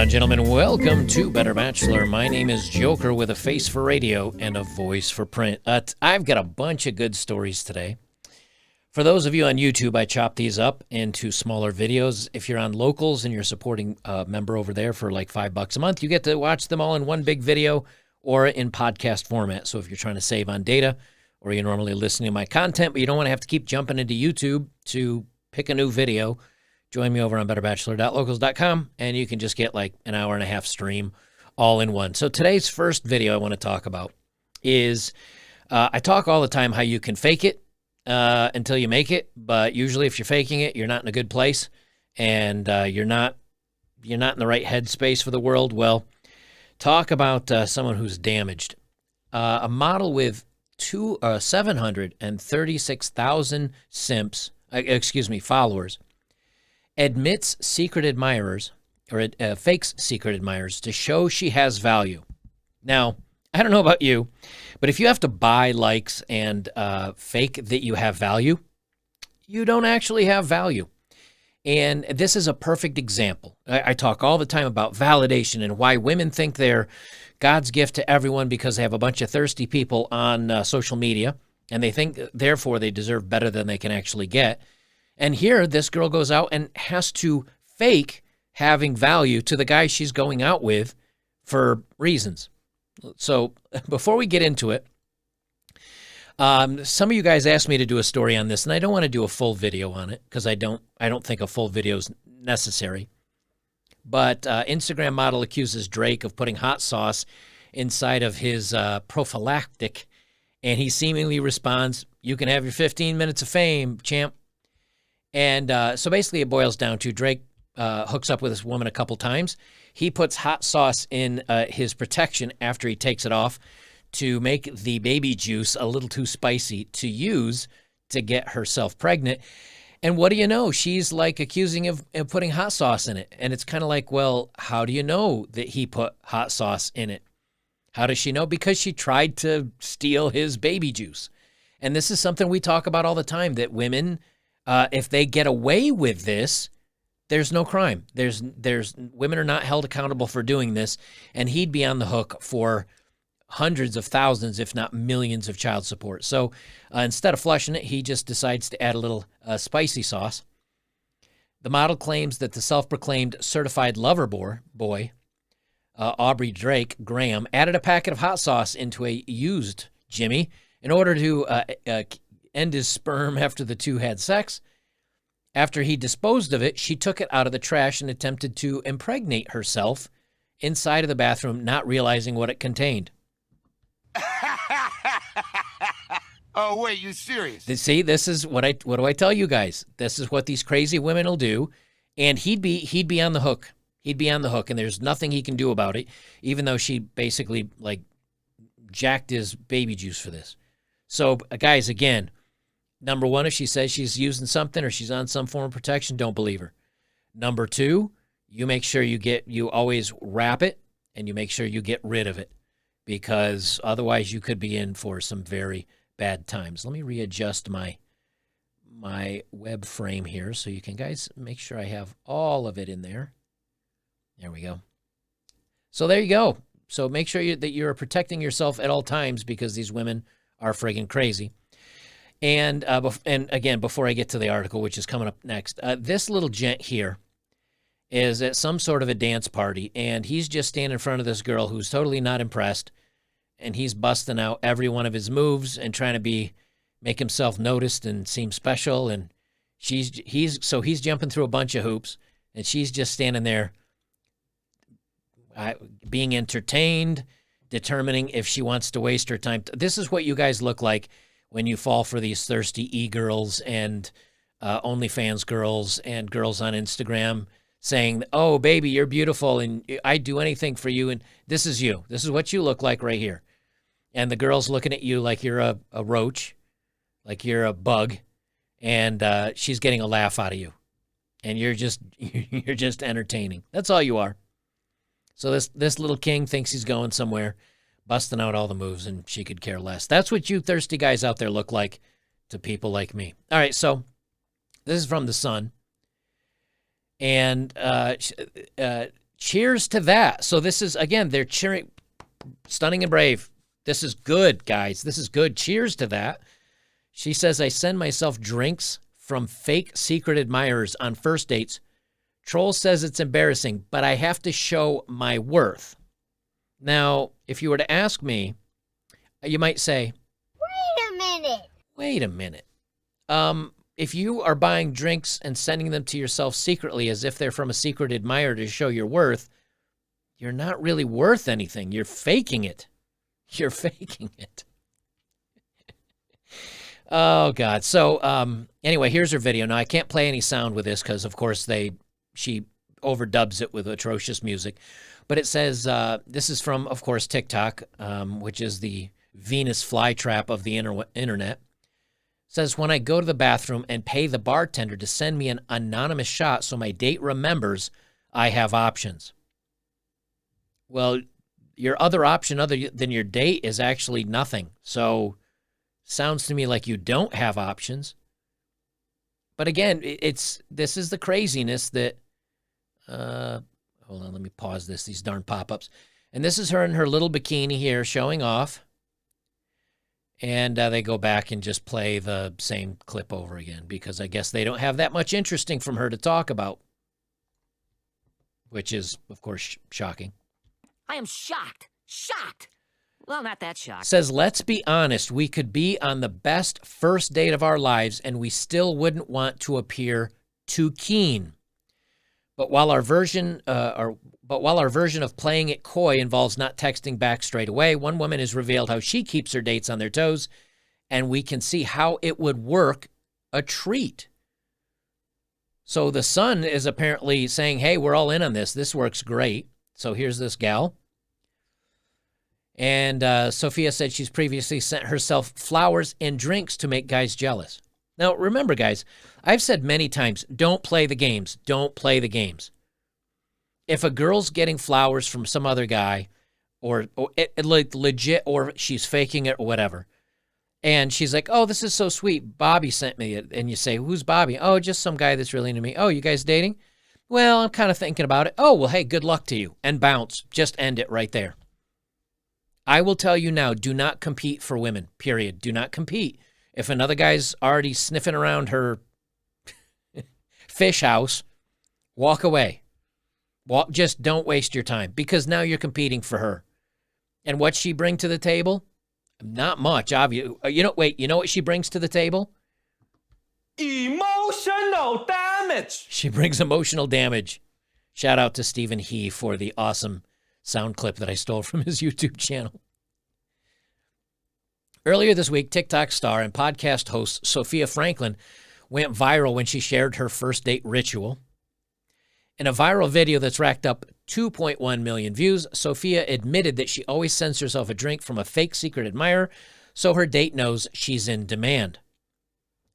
Gentlemen, welcome to Better Bachelor. My name is Joker with a face for radio and a voice for print. I've got a bunch of good stories today. For those of you on YouTube, I chop these up into smaller videos. If you're on Locals and you're supporting a member over there for like $5 a month, you get to watch them all in one big video or in podcast format. So if you're trying to save on data or you're normally listening to my content, but you don't want to have to keep jumping into YouTube to pick a new video, join me over on betterbachelor.locals.com, and you can just get like an hour and a half stream all in one. So today's first video I want to talk about is I talk all the time how you can fake it until you make it, but usually if you're faking it, you're not in a good place, and you're not in the right headspace for the world. Well, talk about someone who's damaged. A model with 736,000 followers admits secret admirers, or fakes secret admirers to show she has value. Now, I don't know about you, but if you have to buy likes and fake that you have value, you don't actually have value. And this is a perfect example. I talk all the time about validation and why women think they're God's gift to everyone because they have a bunch of thirsty people on social media, and they think, therefore, they deserve better than they can actually get. And here, this girl goes out and has to fake having value to the guy she's going out with for reasons. So before we get into it, some of you guys asked me to do a story on this, and I don't want to do a full video on it because I don't think a full video is necessary. But Instagram model accuses Drake of putting hot sauce inside of his prophylactic, and he seemingly responds, "You can have your 15 minutes of fame, champ." And so basically it boils down to Drake hooks up with this woman a couple times. He puts hot sauce in his protection after he takes it off to make the baby juice a little too spicy to use to get herself pregnant. And what do you know? She's like accusing him of putting hot sauce in it. And it's kind of like, well, how do you know that he put hot sauce in it? How does she know? Because she tried to steal his baby juice. And this is something we talk about all the time, that women, if they get away with this, there's no crime. There's women are not held accountable for doing this, and he'd be on the hook for hundreds of thousands, if not millions, of child support. So instead of flushing it, he just decides to add a little spicy sauce. The model claims that the self-proclaimed certified lover boy, Aubrey Drake Graham, added a packet of hot sauce into a used Jimmy in order to end his sperm after the two had sex. After he disposed of it, she took it out of the trash and attempted to impregnate herself inside of the bathroom, not realizing what it contained. Oh, wait, you serious? See, this is what do I tell you guys? This is what these crazy women will do, and he'd be on the hook. He'd be on the hook, and there's nothing he can do about it, even though she basically like jacked his baby juice for this. So, guys, again, number one, if she says she's using something or she's on some form of protection, don't believe her. Number two, you make sure you always wrap it, and you make sure you get rid of it, because otherwise you could be in for some very bad times. Let me readjust my web frame here so you can guys make sure I have all of it in there. There we go. So there you go. So make sure that you're protecting yourself at all times, because these women are friggin' crazy. And again, before I get to the article, which is coming up next, this little gent here is at some sort of a dance party, and he's just standing in front of this girl who's totally not impressed, and he's busting out every one of his moves and trying to make himself noticed and seem special. And he's jumping through a bunch of hoops, and she's just standing there being entertained, determining if she wants to waste her time. This is what you guys look like when you fall for these thirsty e-girls and OnlyFans girls and girls on Instagram saying, "Oh, baby, you're beautiful, and I'd do anything for you." And this is you. This is what you look like right here. And the girl's looking at you like you're a roach, like you're a bug, and she's getting a laugh out of you. And you're just entertaining. That's all you are. So this little king thinks he's going somewhere, busting out all the moves, and she could care less. That's what you thirsty guys out there look like to people like me. All right, so this is from The Sun. And cheers to that. So this is, again, they're cheering, stunning and brave. This is good, guys. This is good. Cheers to that. She says, I send myself drinks from fake secret admirers on first dates. Troll says it's embarrassing, but I have to show my worth. Now, if you were to ask me, you might say, Wait a minute. If you are buying drinks and sending them to yourself secretly as if they're from a secret admirer to show your worth, you're not really worth anything. You're faking it. You're faking it. Oh, God. So anyway, here's her video. Now, I can't play any sound with this because, of course, she overdubs it with atrocious music. But it says, this is from, of course, TikTok, which is the Venus flytrap of the internet. Says, when I go to the bathroom and pay the bartender to send me an anonymous shot so my date remembers, I have options. Well, your other option other than your date is actually nothing. So sounds to me like you don't have options. But again, this is the craziness that, hold on, let me pause these darn pop-ups. And this is her in her little bikini here showing off. And they go back and just play the same clip over again because I guess they don't have that much interesting from her to talk about, which is, of course, shocking. I am shocked. Shocked. Well, not that shocked. Says, let's be honest, we could be on the best first date of our lives and we still wouldn't want to appear too keen. But while our version of playing it coy involves not texting back straight away, one woman has revealed how she keeps her dates on their toes, and we can see how it would work a treat. So the Sun is apparently saying, hey, we're all in on this. This works great. So here's this gal. And Sophia said she's previously sent herself flowers and drinks to make guys jealous. Now, remember, guys, I've said many times, don't play the games. Don't play the games. If a girl's getting flowers from some other guy or like legit, or she's faking it or whatever, and she's like, oh, this is so sweet. Bobby sent me it. And you say, who's Bobby? Oh, just some guy that's really into me. Oh, you guys dating? Well, I'm kind of thinking about it. Oh, well, hey, good luck to you. And bounce. Just end it right there. I will tell you now, do not compete for women, period. Do not compete. If another guy's already sniffing around her fish house, walk away. Just don't waste your time because now you're competing for her. And what she bring to the table? Not much, obviously. You know what she brings to the table? Emotional damage. She brings emotional damage. Shout out to Stephen He for the awesome sound clip that I stole from his YouTube channel. Earlier this week, TikTok star and podcast host Sophia Franklin went viral when she shared her first date ritual. In a viral video that's racked up 2.1 million views, Sophia admitted that she always sends herself a drink from a fake secret admirer so her date knows she's in demand.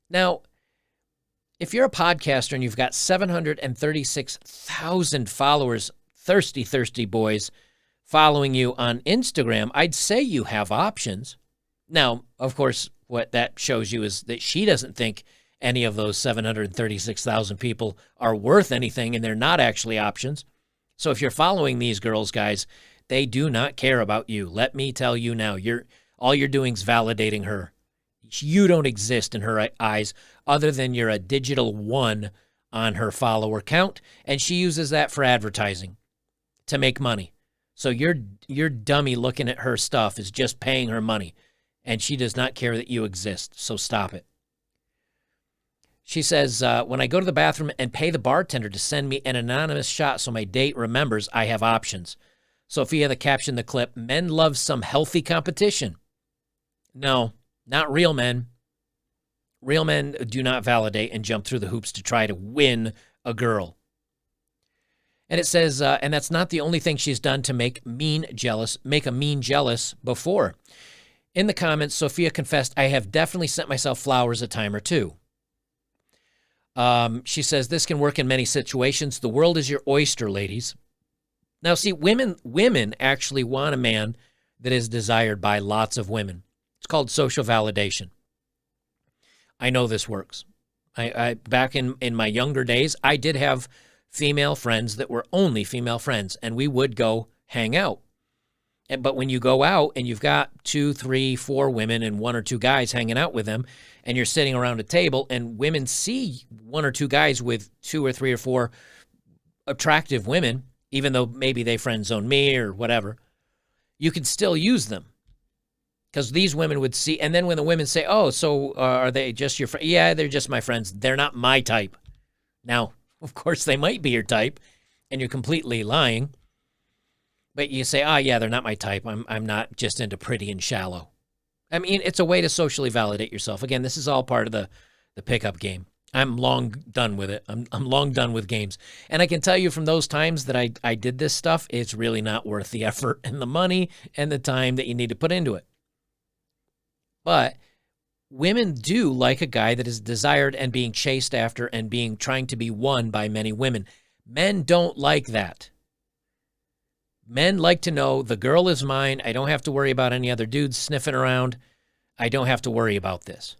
Now, if you're a podcaster and you've got 736,000 followers, thirsty boys, following you on Instagram, I'd say you have options. Now, of course, what that shows you is that she doesn't think any of those 736,000 people are worth anything, and they're not actually options. So if you're following these girls, guys, they do not care about you. Let me tell you now, all you're doing is validating her. You don't exist in her eyes other than you're a digital one on her follower count, and she uses that for advertising to make money. So your dummy looking at her stuff is just paying her money. And she does not care that you exist, so stop it. She says, when I go to the bathroom and pay the bartender to send me an anonymous shot so my date remembers, I have options. Sophia, the caption, the clip, men love some healthy competition. No, not real men. Real men do not validate and jump through the hoops to try to win a girl. And it says, and that's not the only thing she's done to make a mean jealous before. In the comments, Sophia confessed, I have definitely sent myself flowers a time or two. She says, this can work in many situations. The world is your oyster, ladies. Now, see, women actually want a man that is desired by lots of women. It's called social validation. I know this works. I back in my younger days, I did have female friends that were only female friends, and we would go hang out. But when you go out and you've got 2, 3, 4 women and 1 or 2 guys hanging out with them, and you're sitting around a table and women see 1 or 2 guys with 2 or 3 or 4 attractive women, even though maybe they friend zone me or whatever, you can still use them. Because these women would see, and then when the women say, oh, so are they just your friend? Yeah, they're just my friends. They're not my type. Now, of course, they might be your type, and you're completely lying. But you say, yeah, they're not my type. I'm not just into pretty and shallow. I mean, it's a way to socially validate yourself. Again, this is all part of the pickup game. I'm long done with it. I'm long done with games. And I can tell you from those times that I did this stuff, it's really not worth the effort and the money and the time that you need to put into it. But women do like a guy that is desired and being chased after and trying to be won by many women. Men don't like that. Men like to know the girl is mine. I don't have to worry about any other dudes sniffing around. I don't have to worry about this.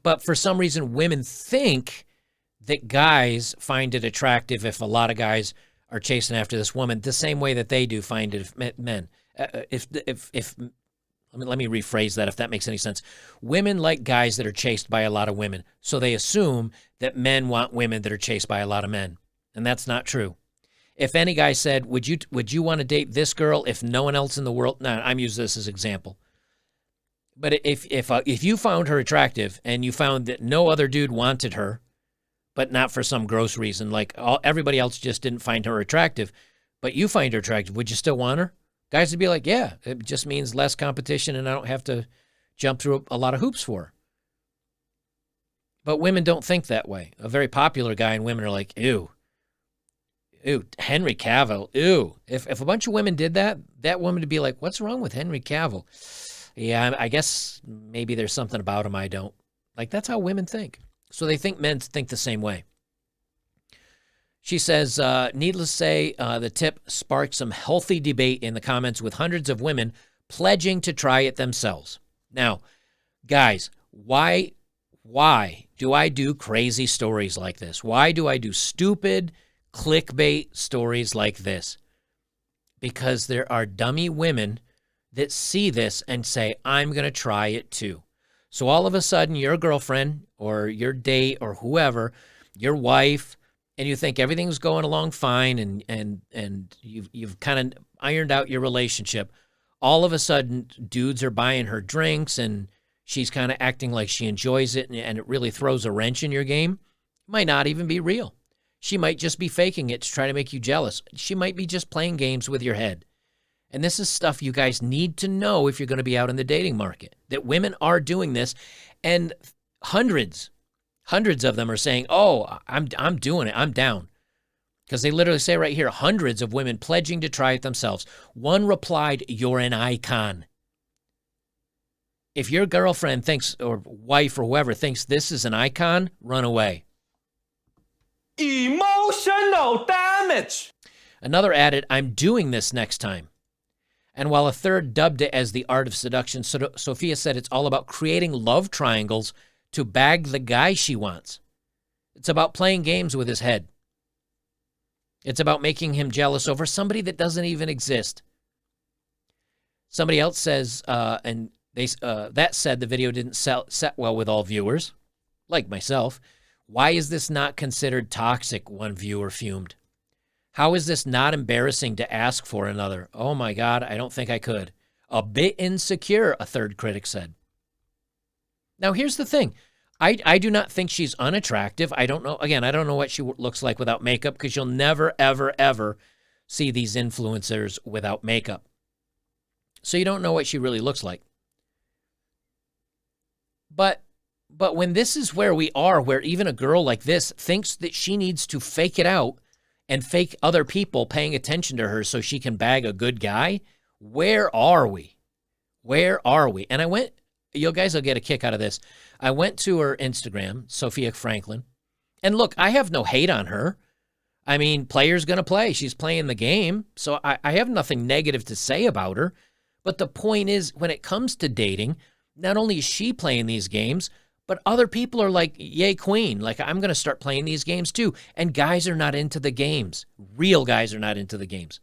But for some reason, women think that guys find it attractive if a lot of guys are chasing after this woman the same way that they do find it if men. Let me rephrase that if that makes any sense. Women like guys that are chased by a lot of women, so they assume that men want women that are chased by a lot of men, and that's not true. If any guy said, would you want to date this girl if no one else in the world? No, I'm using this as an example. But if you found her attractive and you found that no other dude wanted her, but not for some gross reason, like everybody else just didn't find her attractive, but you find her attractive, would you still want her? Guys would be like, yeah, it just means less competition and I don't have to jump through a lot of hoops for her. But women don't think that way. A very popular guy and women are like, ew, Henry Cavill, ew. If a bunch of women did that, that woman would be like, what's wrong with Henry Cavill? Yeah, I guess maybe there's something about him I don't. Like, that's how women think. So they think men think the same way. She says, needless to say, the tip sparked some healthy debate in the comments with hundreds of women pledging to try it themselves. Now, guys, why do I do crazy stories like this? Why do I do stupid clickbait stories like this? Because there are dummy women that see this and say, I'm going to try it too. So all of a sudden, your girlfriend or your date or whoever, your wife, and you think everything's going along fine and you've kind of ironed out your relationship, all of a sudden, dudes are buying her drinks and she's kind of acting like she enjoys it and it really throws a wrench in your game. It might not even be real. She might just be faking it to try to make you jealous. She might be just playing games with your head. And this is stuff you guys need to know if you're going to be out in the dating market, that women are doing this. And hundreds of them are saying, oh, I'm doing it. I'm down. Because they literally say right here, hundreds of women pledging to try it themselves. One replied, you're an icon. If your girlfriend thinks, or wife or whoever thinks this is an icon, run away. Emotional damage. Another added, I'm doing this next time. And while a third dubbed it as the art of seduction, Sophia said it's all about creating love triangles to bag the guy she wants. It's about playing games with his head. It's about making him jealous over somebody that doesn't even exist. Somebody else says, that said the video didn't set well with all viewers, like myself. Why is this not considered toxic? One viewer fumed. How is this not embarrassing to ask for another? Oh my God, I don't think I could. A bit insecure, a third critic said. Now here's the thing. I do not think she's unattractive. I don't know. Again, I don't know what she looks like without makeup because you'll never, ever, ever see these influencers without makeup. So you don't know what she really looks like. But when this is where we are, where even a girl like this thinks that she needs to fake it out and fake other people paying attention to her so she can bag a good guy, where are we? Where are we? And I went, you guys will get a kick out of this. I went to her Instagram, Sophia Franklin, and look, I have no hate on her. I mean, player's going to play. She's playing the game, so I have nothing negative to say about her. But the point is, when it comes to dating, not only is she playing these games, But other people are like, yay, queen. Like, I'm going to start playing these games too. And guys are not into the games. Real guys are not into the games.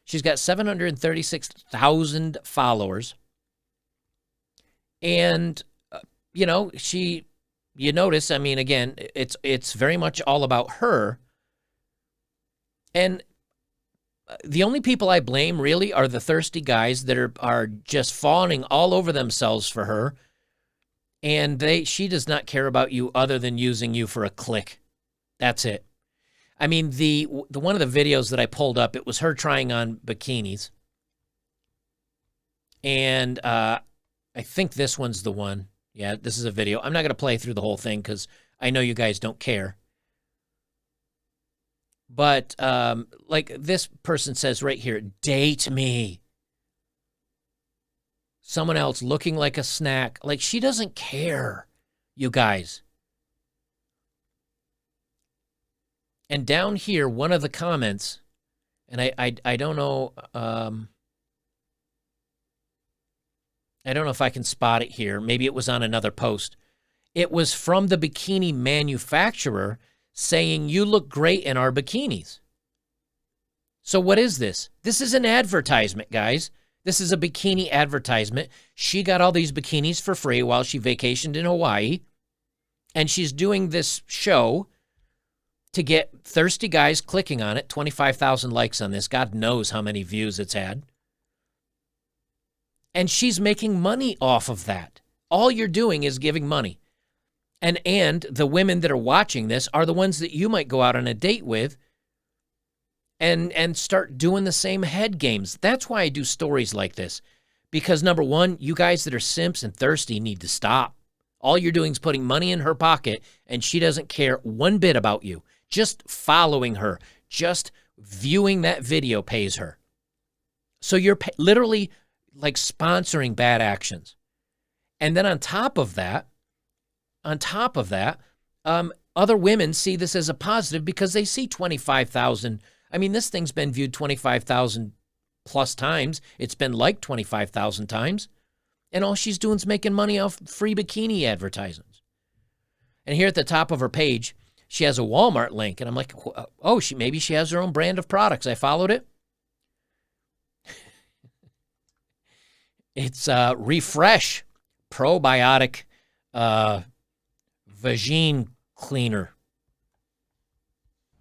She's got 736,000 followers. And, you know, you notice, I mean, again, it's very much all about her. And the only people I blame really are the thirsty guys that are just fawning all over themselves for her. And she does not care about you other than using you for a click. That's it. I mean, the one of the videos that I pulled up, it was her trying on bikinis. And I think this one's the one. Yeah, this is a video. I'm not going to play through the whole thing because I know you guys don't care. But like this person says right here, date me. Someone else looking like a snack. Like, she doesn't care, you guys. And down here, one of the comments, and I don't know, I don't know if I can spot it here. Maybe it was on another post. It was from the bikini manufacturer saying, you look great in our bikinis. So what is this? This is an advertisement, guys. This is a bikini advertisement. She got all these bikinis for free while she vacationed in Hawaii. And she's doing this show to get thirsty guys clicking on it. 25,000 likes on this. God knows how many views it's had. And she's making money off of that. All you're doing is giving money. And the women that are watching this are the ones that you might go out on a date with and start doing the same head games. That's why I do stories like this. Because number one, you guys that are simps and thirsty need to stop. All you're doing is putting money in her pocket, and she doesn't care one bit about you. Just following her, just viewing that video pays her. So you're literally like sponsoring bad actions. And then on top of that, other women see this as a positive because they see 25,000. I mean, this thing's been viewed 25,000 plus times. It's been liked 25,000 times. And all she's doing is making money off free bikini advertisements. And here at the top of her page, she has a Walmart link. And I'm like, oh, maybe she has her own brand of products. I followed it. It's Refresh Probiotic Vagine Cleaner.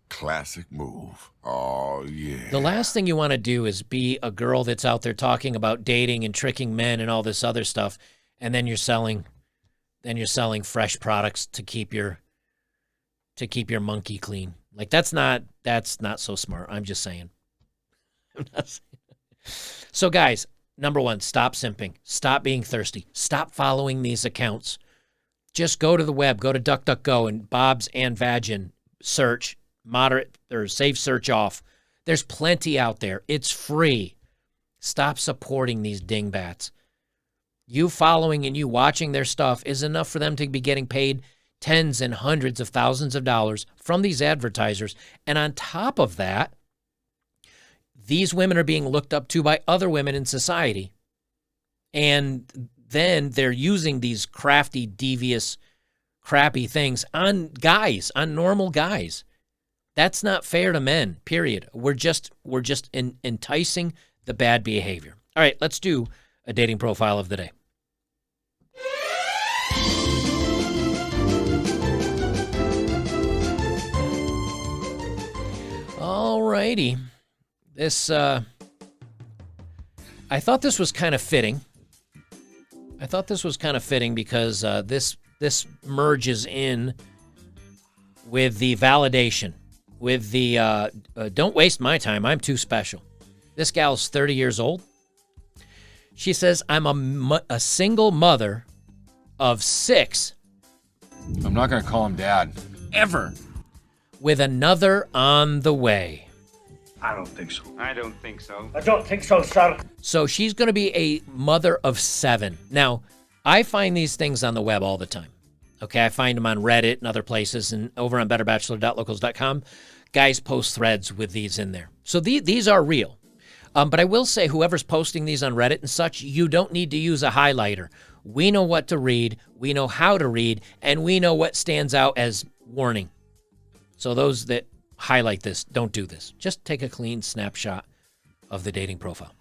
Classic move. Oh, yeah. The last thing you want to do is be a girl that's out there talking about dating and tricking men and all this other stuff, and then you're selling fresh products to keep your monkey clean. Like, that's not so smart. I'm just saying. So guys, number one, stop simping. Stop being thirsty. Stop following these accounts. Just go to the web, go to DuckDuckGo and Bob's and Vagin, search, moderate or save search off. There's plenty out there. It's free. Stop supporting these dingbats. You following and you watching their stuff is enough for them to be getting paid tens and hundreds of thousands of dollars from these advertisers. And on top of that, these women are being looked up to by other women in society. And then they're using these crafty, devious, crappy things on guys, on normal guys. That's not fair to men, period. We're just enticing the bad behavior. All right, let's do a dating profile of the day. All righty. This, I thought this was kind of fitting. Because this merges in with the validation, with the don't waste my time, I'm too special. This gal's 30 years old. She says, I'm a single mother of 6. I'm not going to call him Dad. Ever. With another on the way. I don't think so. I don't think so. I don't think so, sir. So she's going to be a mother of 7. Now, I find these things on the web all the time. Okay, I find them on Reddit and other places, and over on betterbachelor.locals.com, guys post threads with these in there. So these are real. But I will say, whoever's posting these on Reddit and such, you don't need to use a highlighter We know what to read, we know how to read, and we know what stands out as warning. So those that highlight this, don't do this. Just take a clean snapshot of the dating profile.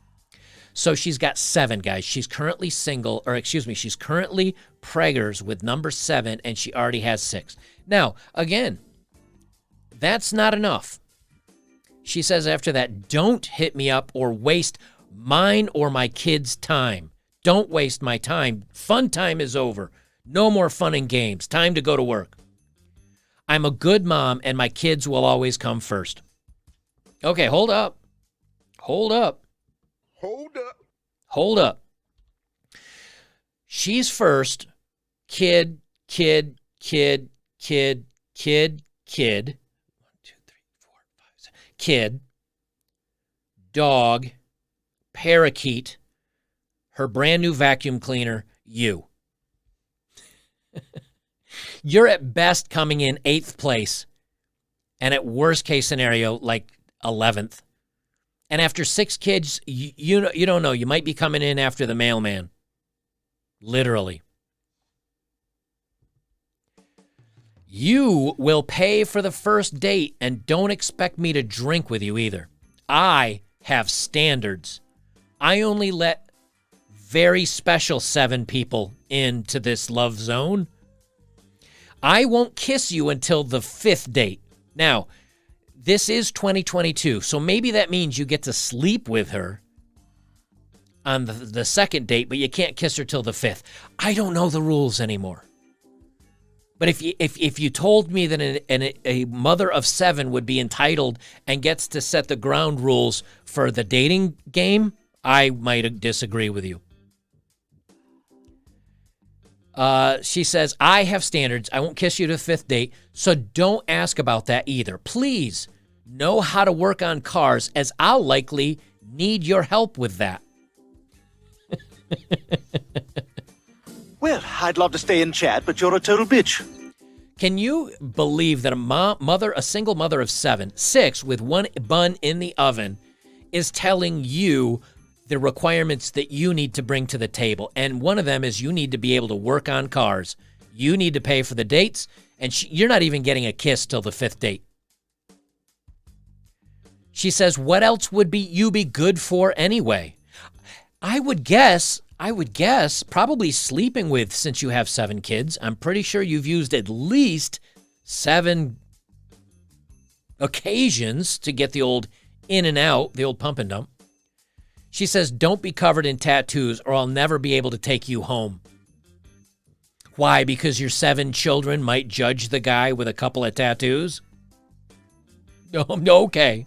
So she's got 7, guys. She's currently single, or excuse me, she's currently preggers with number 7, and she already has 6. Now, again, that's not enough. She says after that, don't hit me up or waste mine or my kids' time. Don't waste my time. Fun time is over. No more fun and games. Time to go to work. I'm a good mom, and my kids will always come first. Okay, hold up. Hold up. Hold up. Hold up. She's first. Kid, kid, kid, kid, kid, kid. 1, 2, 3, 4, 5, 6. Kid. Dog. Parakeet. Her brand new vacuum cleaner. You. You're at best coming in 8th place, and at worst case scenario, like 11th. And after 6 kids, you don't know. You might be coming in after the mailman. Literally. You will pay for the first date, and don't expect me to drink with you either. I have standards. I only let very special 7 people into this love zone. I won't kiss you until the 5th date. Now, this is 2022, so maybe that means you get to sleep with her on the 2nd date, but you can't kiss her till the 5th. I don't know the rules anymore. But if you told me that a mother of 7 would be entitled and gets to set the ground rules for the dating game, I might disagree with you. She says, I have standards. I won't kiss you to the 5th date, so don't ask about that either. Please know how to work on cars, as I'll likely need your help with that. Well, I'd love to stay and chat, but you're a total bitch. Can you believe that a single mother of 6 with 1 bun in the oven is telling you the requirements that you need to bring to the table? And one of them is you need to be able to work on cars. You need to pay for the dates, and you're not even getting a kiss till the 5th date. She says, what else would you be good for anyway? I would guess probably sleeping with, since you have 7 kids. I'm pretty sure you've used at least 7 occasions to get the old in and out, the old pump and dump. She says, don't be covered in tattoos or I'll never be able to take you home. Why? Because your 7 children might judge the guy with a couple of tattoos? No, okay.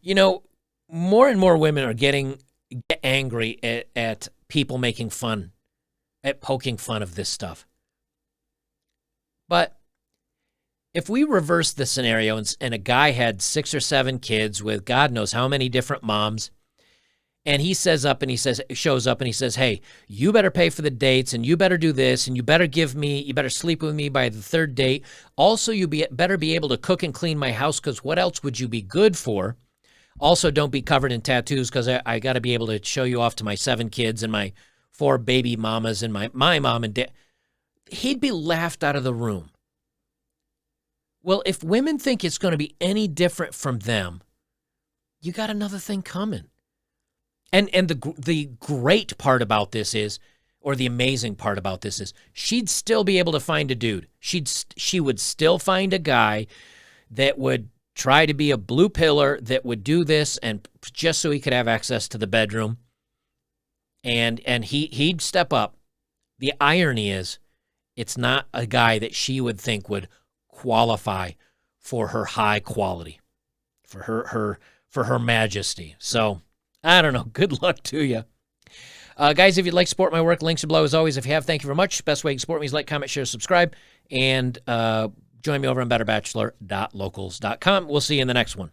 You know, more and more women are get angry at people making fun, at poking fun of this stuff. But if we reverse the scenario and a guy had 6 or 7 kids with God knows how many different moms, and he shows up and he says, hey, you better pay for the dates, and you better do this, and you better sleep with me by the 3rd date. Also, better be able to cook and clean my house, because what else would you be good for? Also, don't be covered in tattoos, because I got to be able to show you off to my 7 kids and my 4 baby mamas and my mom and dad. He'd be laughed out of the room. Well, if women think it's going to be any different from them, you got another thing coming. And the great part about this is, or the amazing part about this is, she'd still be able to find a dude. She would still find a guy that would try to be a blue pillar, that would do this, and just so he could have access to the bedroom. And he'd step up. The irony is, it's not a guy that she would think would qualify for her high quality, for her majesty. So I don't know. Good luck to you. Guys, if you'd like to support my work, links are below as always. If you have, thank you very much. Best way you can support me is like, comment, share, subscribe, and join me over on betterbachelor.locals.com. We'll see you in the next one.